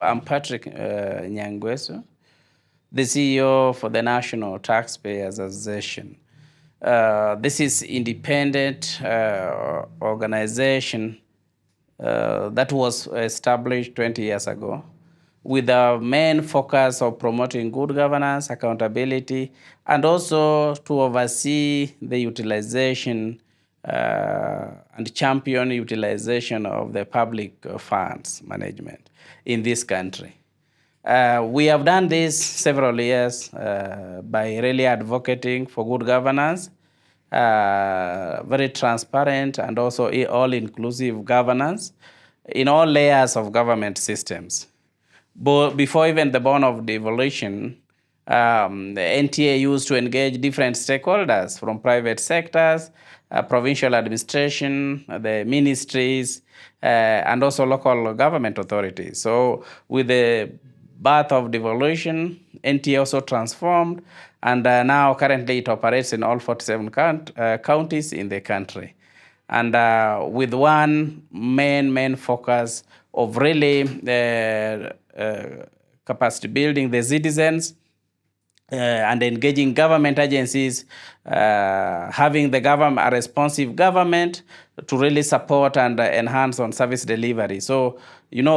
I'm Patrick Nyangweso, the CEO for the National Taxpayers Association. This is independent organization that was established 20 years ago with the main focus of promoting good governance, accountability, and also to oversee the utilization and champion utilization of the public funds management in this country. We have done this several years by really advocating for good governance, very transparent and also all-inclusive governance in all layers of government systems. Before even the born of devolution, the NTA used to engage different stakeholders from private sectors, provincial administration, the ministries, and also local government authorities. So with the birth of devolution, NTA also transformed, and now currently it operates in all 47 counties in the country. And with one main focus of really capacity building the citizens, and engaging government agencies, having the government a responsive government to really support and enhance on service delivery. So,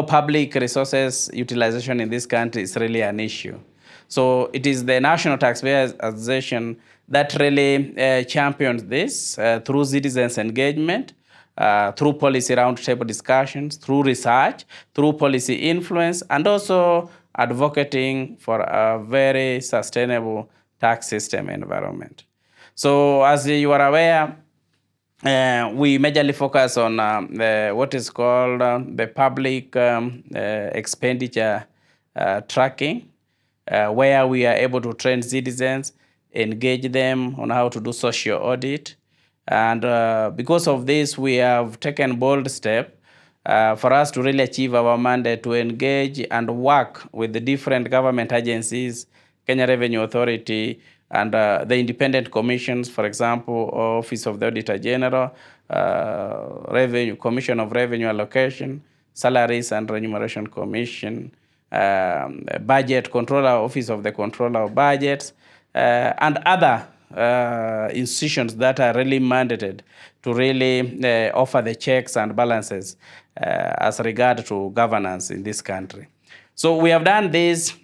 public resources utilization in this country is really an issue. So it is the National Taxpayers Association that really champions this through citizens' engagement, through policy roundtable discussions, through research, through policy influence, and also advocating for a very sustainable tax system environment. So as you are aware, we majorly focus on what is called the public expenditure tracking, where we are able to train citizens, engage them on how to do social audit. And because of this, we have taken bold step for us to really achieve our mandate to engage and work with the different government agencies, Kenya Revenue Authority, and the independent commissions, for example, Office of the Auditor General, Revenue Commission of Revenue Allocation, Salaries and Remuneration Commission, Budget Controller, Office of the Controller of Budgets, and other institutions that are really mandated to really offer the checks and balances as regard to governance in this country. So we have done this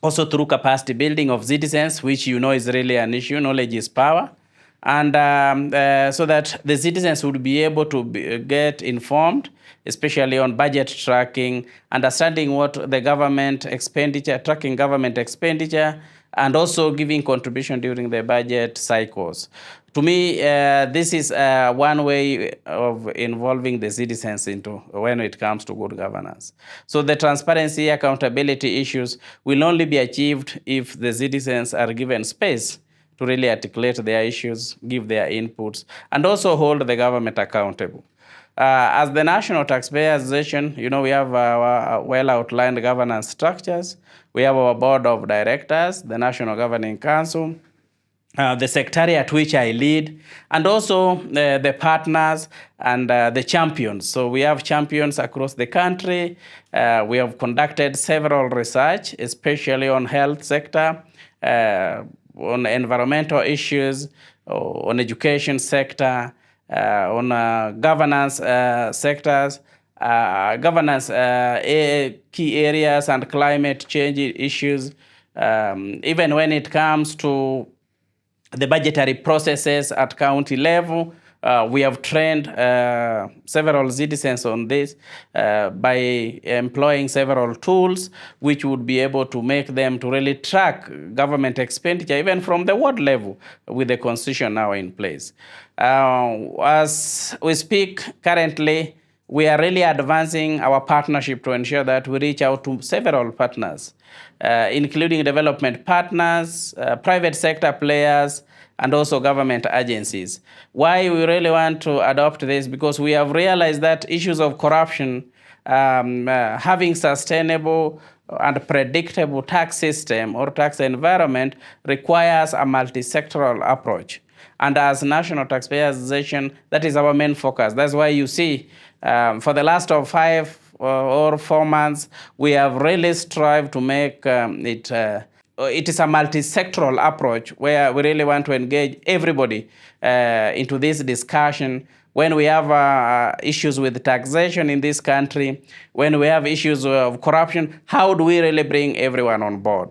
also through capacity building of citizens, which is really an issue. Knowledge is power. And so that the citizens would be able to get informed, especially on budget tracking, understanding what the government expenditure, tracking government expenditure, and also giving contribution during the budget cycles. To me, this is one way of involving the citizens into when it comes to good governance. So the transparency, accountability issues will only be achieved if the citizens are given space to really articulate their issues, give their inputs, and also hold the government accountable. As the National Taxpayers Association, we have our well-outlined governance structures. We have our board of directors, the National Governing Council, the secretariat which I lead, and also the partners and the champions. So we have champions across the country. We have conducted several research, especially on health sector, on environmental issues, on education sector, on governance sectors, governance key areas and climate change issues. Even when it comes to the budgetary processes at county level, we have trained several citizens on this by employing several tools which would be able to make them to really track government expenditure even from the ward level with the constitution now in place. As we speak currently, we are really advancing our partnership to ensure that we reach out to several partners, including development partners, private sector players, and also government agencies. Why we really want to adopt this? Because we have realized that issues of corruption, having sustainable and predictable tax system or tax environment requires a multi-sectoral approach. And as National Taxpayers Association, that is our main focus. That's why you see for the last of 5 or 4 months, we have really strived to make it is a multi-sectoral approach where we really want to engage everybody into this discussion. When we have issues with taxation in this country, when we have issues of corruption, how do we really bring everyone on board?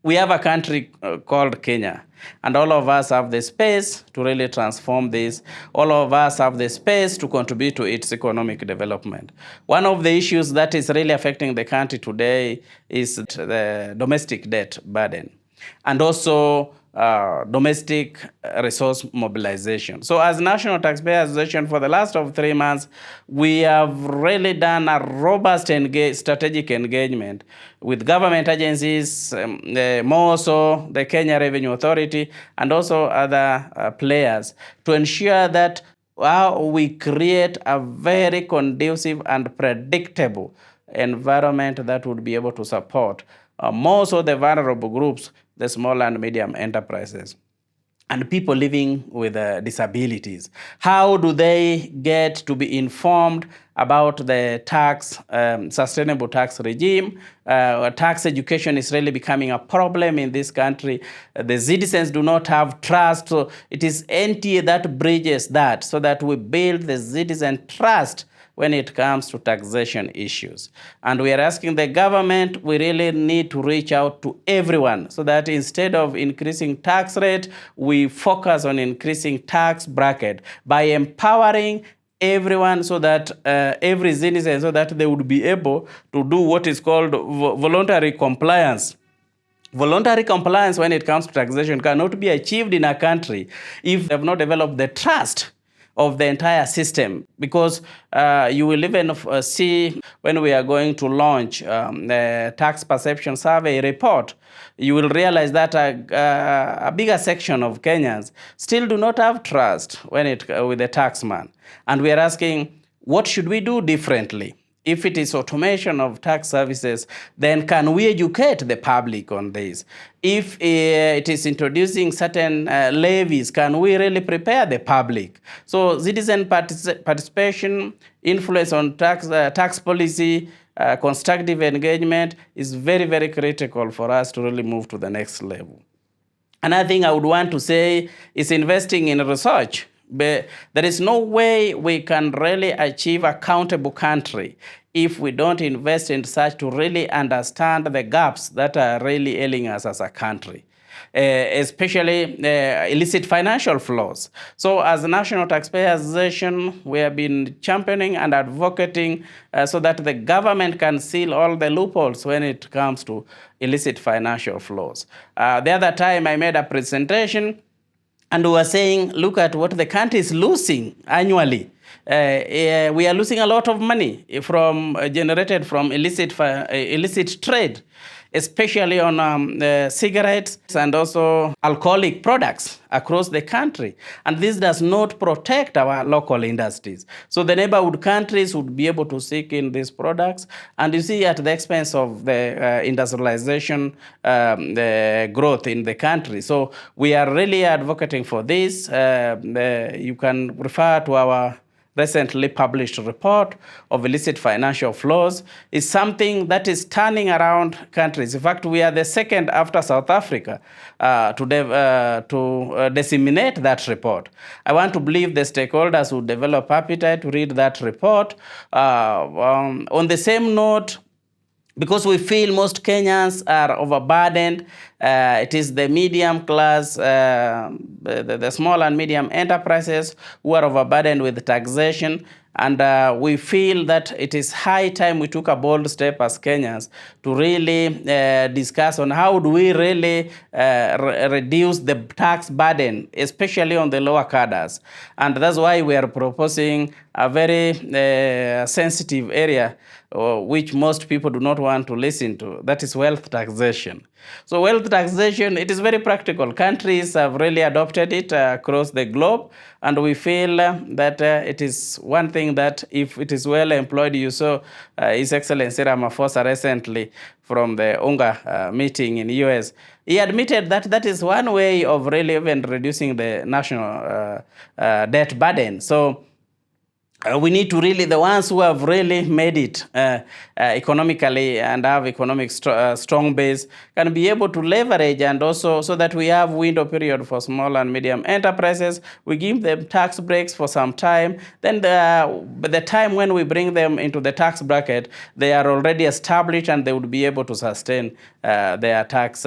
We have a country called Kenya, and all of us have the space to really transform this. All of us have the space to contribute to its economic development. One of the issues that is really affecting the country today is the domestic debt burden, and also domestic resource mobilization. So as National Taxpayer Association, for the last of 3 months, we have really done a robust strategic engagement with government agencies, more so the Kenya Revenue Authority, and also other players, to ensure that we create a very conducive and predictable environment that would be able to support more so the vulnerable groups, the small and medium enterprises, and people living with disabilities. How do they get to be informed about the sustainable tax regime? Tax education is really becoming a problem in this country. The citizens do not have trust, so it is NTA that bridges that, so that we build the citizen trust when it comes to taxation issues. And we are asking the government, we really need to reach out to everyone, so that instead of increasing tax rate, we focus on increasing tax bracket by empowering everyone, so that every citizen, so that they would be able to do what is called voluntary compliance. Voluntary compliance when it comes to taxation cannot be achieved in a country if they have not developed the trust of the entire system, because you will even see when we are going to launch the tax perception survey report, you will realize that a bigger section of Kenyans still do not have trust with the taxman. And we are asking, what should we do differently? If it is automation of tax services, then can we educate the public on this? If it is introducing certain levies, can we really prepare the public? So citizen participation, influence on tax policy, constructive engagement is very, very critical for us to really move to the next level. Another thing I would want to say is investing in research. But there is no way we can really achieve a countable country if we don't invest in such to really understand the gaps that are really ailing us as a country. Especially illicit financial flows. So as a National Taxpayer Association, we have been championing and advocating so that the government can seal all the loopholes when it comes to illicit financial flows. The other time I made a presentation, and we were saying, look at what the country is losing annually. We are losing a lot of money generated from illicit trade, especially on cigarettes and also alcoholic products across the country. And this does not protect our local industries. So the neighborhood countries would be able to seek in these products, and you see at the expense of the industrialization, the growth in the country. So we are really advocating for this. You can refer to our recently published report of illicit financial flows. Is something that is turning around countries. In fact, we are the second after South Africa to disseminate that report. I want to believe the stakeholders will develop appetite to read that report. On the same note, because we feel most Kenyans are overburdened, it is the medium class, the small and medium enterprises who are overburdened with taxation. And we feel that it is high time we took a bold step as Kenyans to really discuss on how do we really reduce the tax burden, especially on the lower cadres. And that's why we are proposing a very sensitive area which most people do not want to listen to. That is wealth taxation. So wealth taxation, it is very practical. Countries have really adopted it across the globe, and we feel that it is one thing that if it is well employed, you saw His Excellency Ramaphosa recently from the UNGA meeting in the US. He admitted that that is one way of really even reducing the national debt burden. So we need to really, the ones who have really made it economically and have economic strong base, can be able to leverage, and also so that we have window period for small and medium enterprises. We give them tax breaks for some time. Then the time when we bring them into the tax bracket, they are already established and they would be able to sustain their tax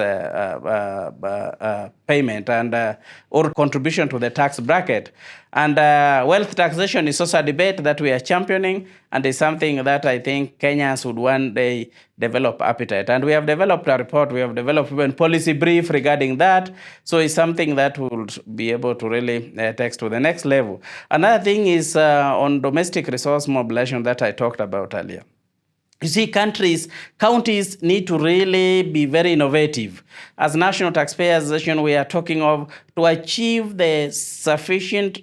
payment and or contribution to the tax bracket. And wealth taxation is also a debate that we are championing, and is something that I think Kenyans would one day develop appetite. And we have developed a report, we have developed even policy brief regarding that. So it's something that will be able to really take to the next level. Another thing is on domestic resource mobilization that I talked about earlier. You see, counties need to really be very innovative. As National Taxpayers Association, we are talking of to achieve the sufficient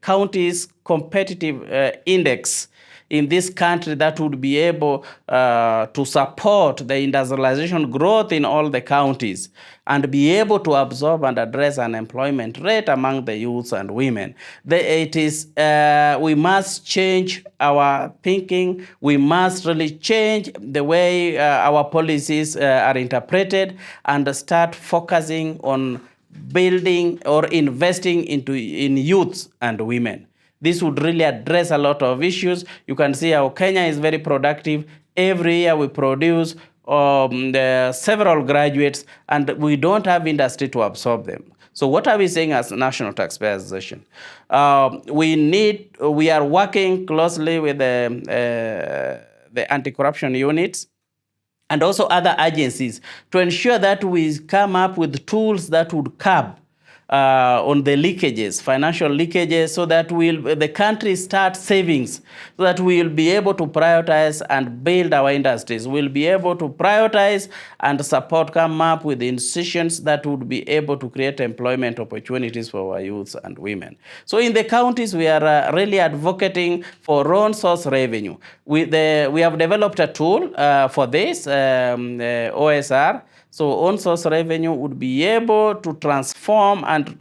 counties competitive index in this country that would be able to support the industrialization growth in all the counties and be able to absorb and address unemployment rate among the youths and women. We must change our thinking. We must really change the way our policies are interpreted and start focusing on building or investing in youths and women. This would really address a lot of issues. You can see how Kenya is very productive. Every year we produce several graduates, and we don't have industry to absorb them. So what are we saying as National Taxpayers Association? We are working closely with the anti-corruption units and also other agencies to ensure that we come up with tools that would curb on the leakages, financial leakages, so that the country start savings, so that we will be able to prioritize and build our industries. We'll be able to prioritize and come up with institutions that would be able to create employment opportunities for our youths and women. So in the counties, we are really advocating for own source revenue. We have developed a tool for this, OSR. So own source revenue would be able to transform and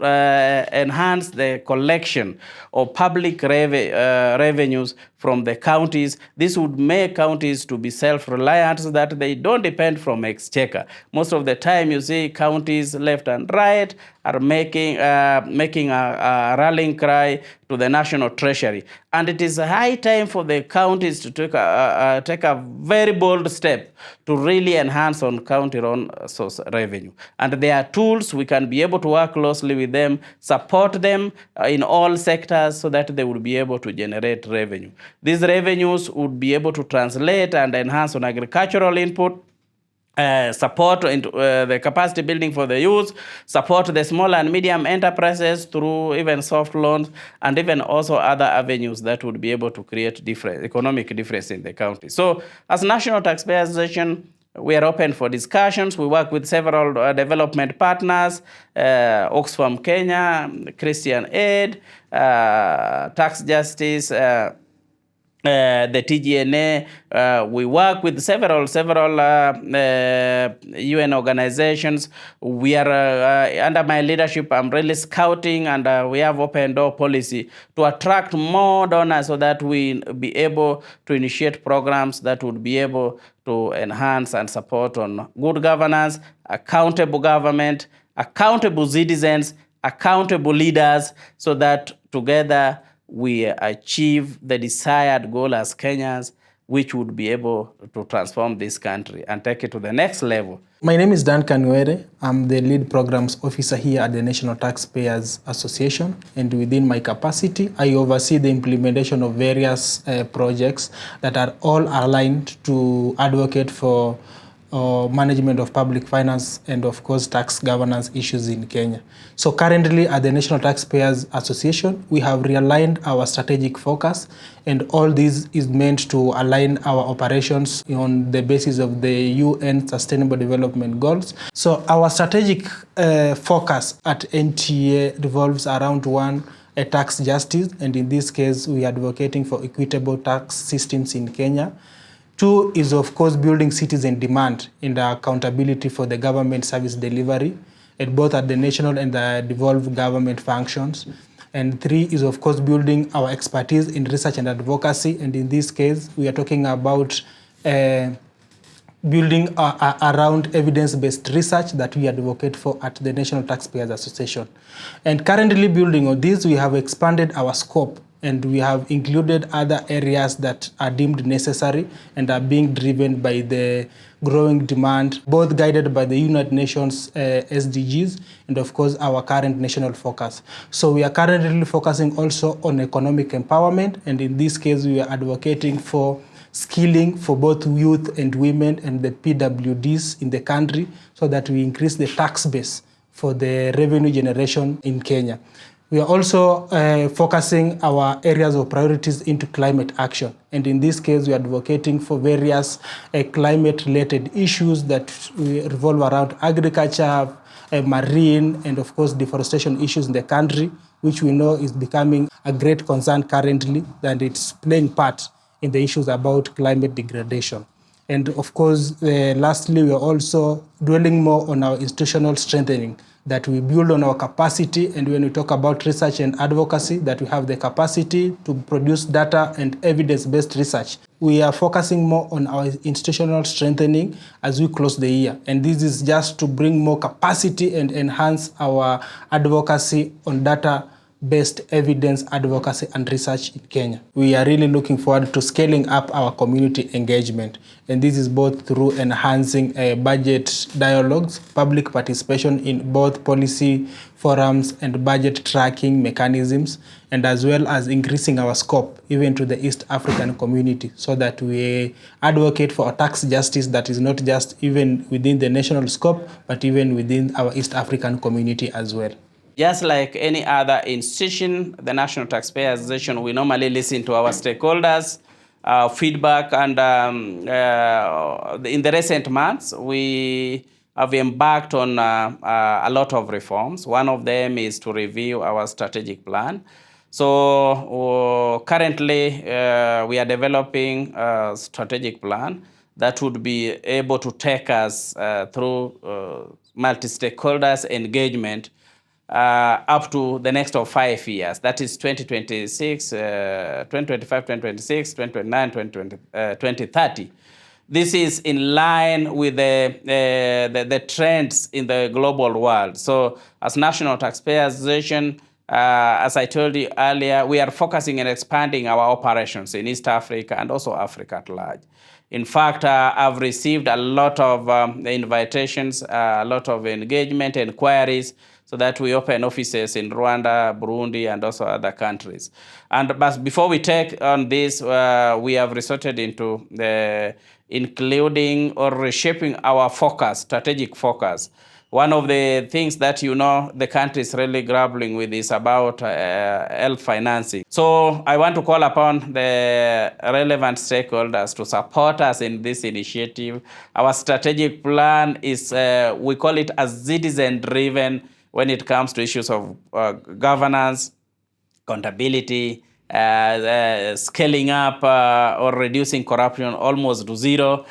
enhance the collection of public revenues from the counties. This would make counties to be self-reliant so that they don't depend from exchequer. Most of the time you see counties left and right are making a rallying cry to the national treasury. And it is a high time for the counties to take a very bold step to really enhance on county-owned source revenue. And there are tools, we can be able to work closely with them, support them in all sectors so that they will be able to generate revenue. These revenues would be able to translate and enhance on agricultural input, support into the capacity building for the youth, support the small and medium enterprises through even soft loans, and even also other avenues that would be able to create economic difference in the county. So as National Taxpayers Association, we are open for discussions. We work with several development partners, Oxfam Kenya, Christian Aid, Tax Justice, the TGNA. We work with several UN organizations. We are, under my leadership, I'm really scouting, and we have open door policy to attract more donors so that we be able to initiate programs that would be able to enhance and support on good governance, accountable government, accountable citizens, accountable leaders, so that together we achieve the desired goal as Kenyans, which would be able to transform this country and take it to the next level. My name is Dan Kanwere. I'm the lead programs officer here at the National Taxpayers Association, and within my capacity, I oversee the implementation of various projects that are all aligned to advocate for management of public finance and, of course, tax governance issues in Kenya. So currently at the National Taxpayers Association, we have realigned our strategic focus, and all this is meant to align our operations on the basis of the UN Sustainable Development Goals. So our strategic focus at NTA revolves around one, tax justice, and in this case, we are advocating for equitable tax systems in Kenya. Two is, of course, building citizen demand and accountability for the government service delivery, both at the national and the devolved government functions. And 3 is, of course, building our expertise in research and advocacy. And in this case, we are talking about building around evidence-based research that we advocate for at the National Taxpayers Association. And currently building on this, we have expanded our scope and we have included other areas that are deemed necessary and are being driven by the growing demand, both guided by the United Nations SDGs and of course our current national focus. So we are currently focusing also on economic empowerment, and in this case we are advocating for skilling for both youth and women and the PWDs in the country so that we increase the tax base for the revenue generation in Kenya. We are also focusing our areas of priorities into climate action. And in this case, we are advocating for various climate-related issues that revolve around agriculture, marine, and of course, deforestation issues in the country, which we know is becoming a great concern currently, and it's playing part in the issues about climate degradation. And of course, lastly, we are also dwelling more on our institutional strengthening, that we build on our capacity. And when we talk about research and advocacy, that we have the capacity to produce data and evidence-based research. We are focusing more on our institutional strengthening as we close the year. And this is just to bring more capacity and enhance our advocacy on data-based evidence advocacy and research in Kenya. We are really looking forward to scaling up our community engagement. And this is both through enhancing budget dialogues, public participation in both policy forums and budget tracking mechanisms, and as well as increasing our scope even to the East African community so that we advocate for a tax justice that is not just even within the national scope, but even within our East African community as well. Just like any other institution, the National Taxpayers Association, we normally listen to our stakeholders, feedback, and in the recent months, we have embarked on a lot of reforms. One of them is to review our strategic plan. So currently, we are developing a strategic plan that would be able to take us through multi-stakeholders engagement up to the next of 5 years. That is 2026, 2025, 2026, 2029, 2030. This is in line with the trends in the global world. So as National Taxpayers Association, as I told you earlier, we are focusing and expanding our operations in East Africa and also Africa at large. In fact, I've received a lot of invitations, a lot of engagement, inquiries, so that we open offices in Rwanda, Burundi, and also other countries. But before we take on this, we have resorted into including or reshaping our focus, strategic focus. One of the things that the country is really grappling with is about health financing. So I want to call upon the relevant stakeholders to support us in this initiative. Our strategic plan is, we call it a citizen-driven when it comes to issues of governance, accountability, scaling up or reducing corruption almost to zero,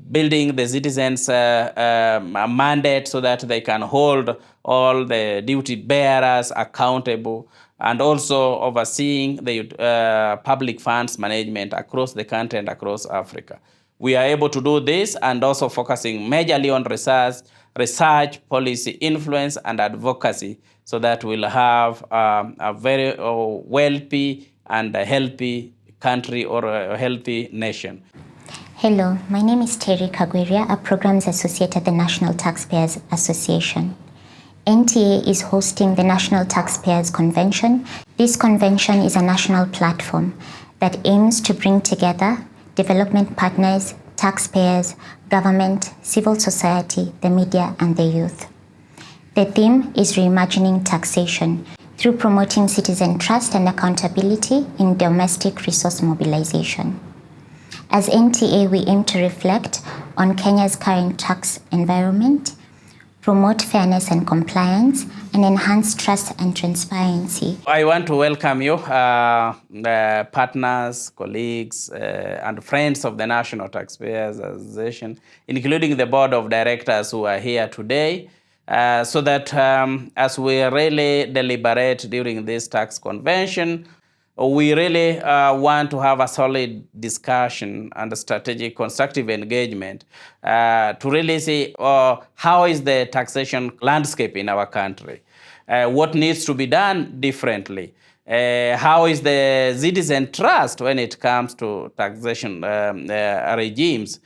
building the citizens' mandate so that they can hold all the duty bearers accountable, and also overseeing the public funds management across the country and across Africa. We are able to do this and also focusing majorly on research, policy influence, and advocacy, so that we'll have a very wealthy and a healthy country or a healthy nation. Hello, my name is Terry Kagweria, a Programs Associate at the National Taxpayers Association. NTA is hosting the National Taxpayers Convention. This convention is a national platform that aims to bring together development partners, taxpayers, government, civil society, the media, and the youth. The theme is reimagining taxation through promoting citizen trust and accountability in domestic resource mobilization. As NTA, we aim to reflect on Kenya's current tax environment, promote fairness and compliance, and enhance trust and transparency. I want to welcome you, partners, colleagues, and friends of the National Taxpayers Association, including the board of directors who are here today. so that as we really deliberate during this tax convention, we really want to have a solid discussion and a strategic constructive engagement to really see how is the taxation landscape in our country, what needs to be done differently. How is the citizen trust when it comes to taxation regimes?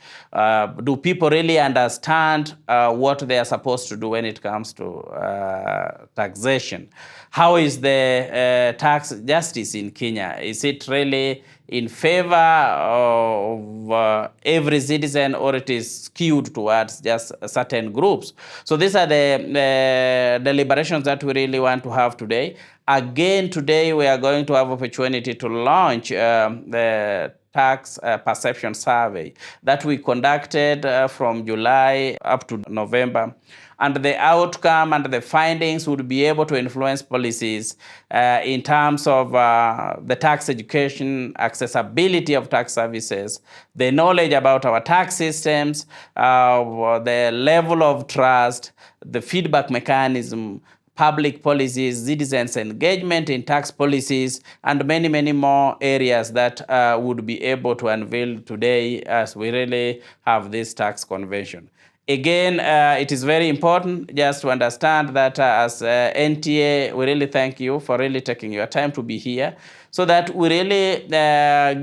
Do people really understand what they are supposed to do when it comes to taxation? How is the tax justice in Kenya? Is it really in favor of every citizen, or it is skewed towards just certain groups? So these are the deliberations that we really want to have today. Again, today we are going to have opportunity to launch the tax perception survey that we conducted from July up to November. And the outcome and the findings would be able to influence policies in terms of the tax education, accessibility of tax services, the knowledge about our tax systems, the level of trust, the feedback mechanism, public policies, citizens' engagement in tax policies, and many, many more areas that would be able to unveil today as we really have this tax convention. Again, it is very important just to understand that as NTA, we really thank you for really taking your time to be here so that we really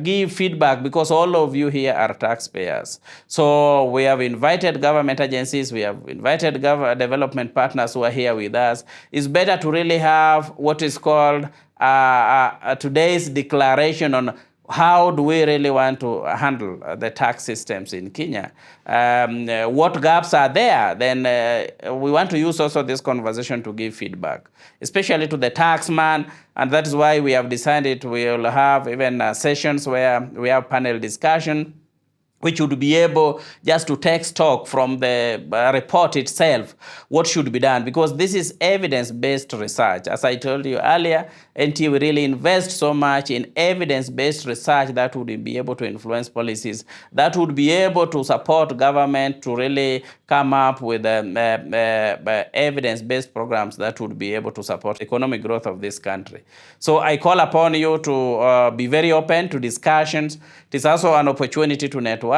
give feedback, because all of you here are taxpayers. So we have invited government agencies, we have invited development partners who are here with us. It's better to really have what is called today's declaration on how do we really want to handle the tax systems in Kenya? What gaps are there? Then we want to use also this conversation to give feedback, especially to the taxman. And that is why we have decided we will have even sessions where we have panel discussion, which would be able just to take stock from the report itself, what should be done, because this is evidence-based research. As I told you earlier, NT will really invest so much in evidence-based research that would be able to influence policies, that would be able to support government to really come up with evidence-based programs that would be able to support economic growth of this country. So I call upon you to be very open to discussions. It is also an opportunity to network.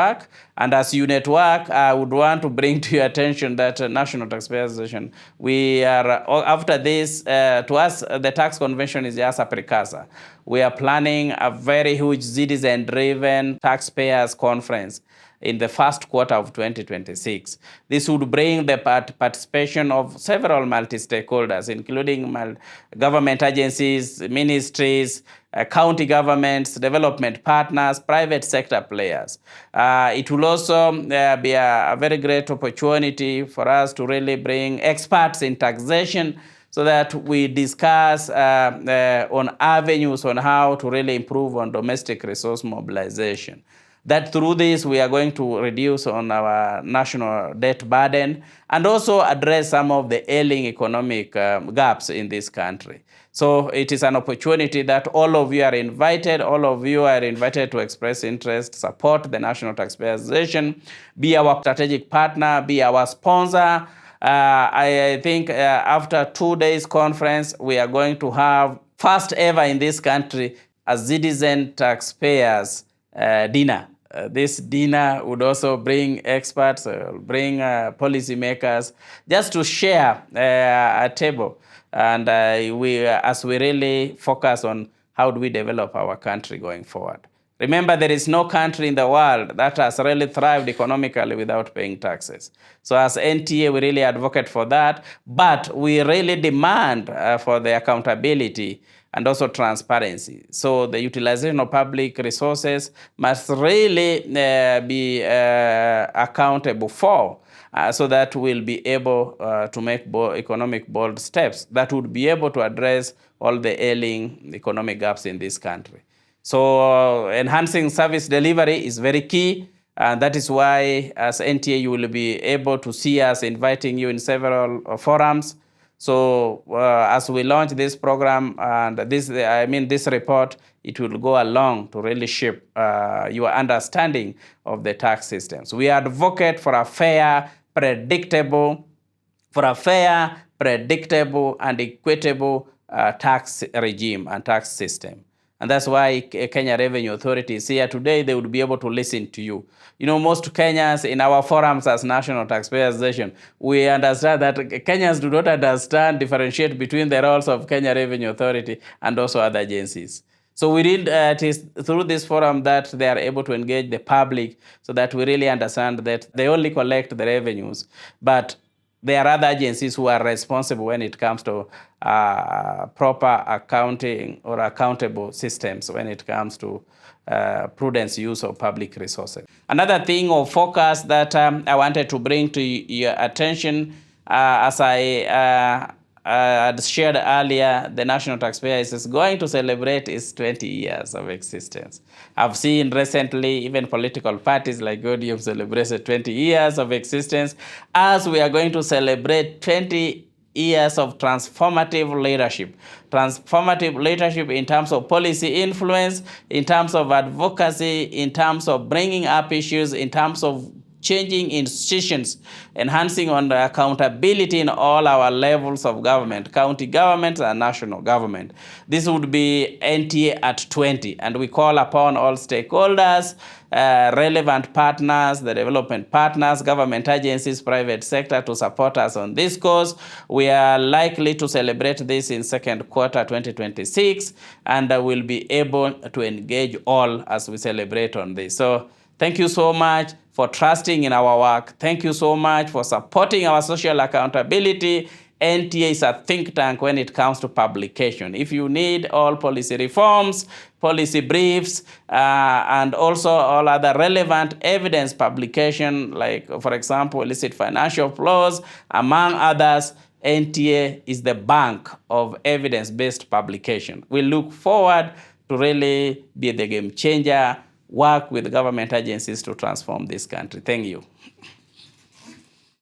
And as you network, I would want to bring to your attention that National Taxpayers Association, we are, after this, to us, the tax convention is just a precursor. We are planning a very huge citizen-driven taxpayers conference in the first quarter of 2026. This would bring the participation of several multi-stakeholders, including government agencies, ministries, county governments, development partners, private sector players. It will also be a very great opportunity for us to really bring experts in taxation so that we discuss on avenues on how to really improve on domestic resource mobilization. That through this, we are going to reduce on our national debt burden and also address some of the ailing economic gaps in this country. So it is an opportunity that all of you are invited to express interest, support the National Taxpayers Association, be our strategic partner, be our sponsor. I think after 2 days conference, we are going to have first ever in this country a citizen taxpayers dinner. This dinner would also bring experts, bring policymakers, just to share a table. And as we really focus on how do we develop our country going forward. Remember, there is no country in the world that has really thrived economically without paying taxes. So as NTA, we really advocate for that, but we really demand for the accountability and also transparency. So the utilization of public resources must really be accountable for, so that we'll be able to make economic bold steps that would be able to address all the ailing economic gaps in this country. So enhancing service delivery is very key. And that is why as NTA, you will be able to see us inviting you in several forums. So as we launch this program and this report, it will go along to really shape your understanding of the tax systems. We advocate for a fair, predictable, for a fair, predictable, and equitable tax regime and tax system. And that's why Kenya Revenue Authority is here today. They would be able to listen to you. You know, most Kenyans in our forums as National Taxpayers Association, we understand that Kenyans do not understand, differentiate between the roles of Kenya Revenue Authority and also other agencies. So we did, it is through this forum that they are able to engage the public so that we really understand that they only collect the revenues, but there are other agencies who are responsible when it comes to proper accounting or accountable systems when it comes to prudent use of public resources. Another thing of focus that I wanted to bring to your attention, as I had shared earlier, the National Taxpayers is going to celebrate its 20 years of existence. I've seen recently even political parties like ODM celebrated 20 years of existence, as we are going to celebrate 20 years of transformative leadership. Transformative leadership in terms of policy influence, in terms of advocacy, in terms of bringing up issues, in terms of changing institutions, enhancing on the accountability in all our levels of government, county government and national government. This would be NTA at 20, and we call upon all stakeholders, relevant partners, the development partners, government agencies, private sector to support us on this course. We are likely to celebrate this in second quarter 2026, and we'll be able to engage all as we celebrate on this. So thank you so much for trusting in our work. Thank you so much for supporting our social accountability. NTA is a think tank when it comes to publication. If you need all policy reforms, policy briefs, and also all other relevant evidence publication, like, for example, illicit financial flows, among others, NTA is the bank of evidence-based publication. We look forward to really be the game changer, work with government agencies to transform this country. Thank you.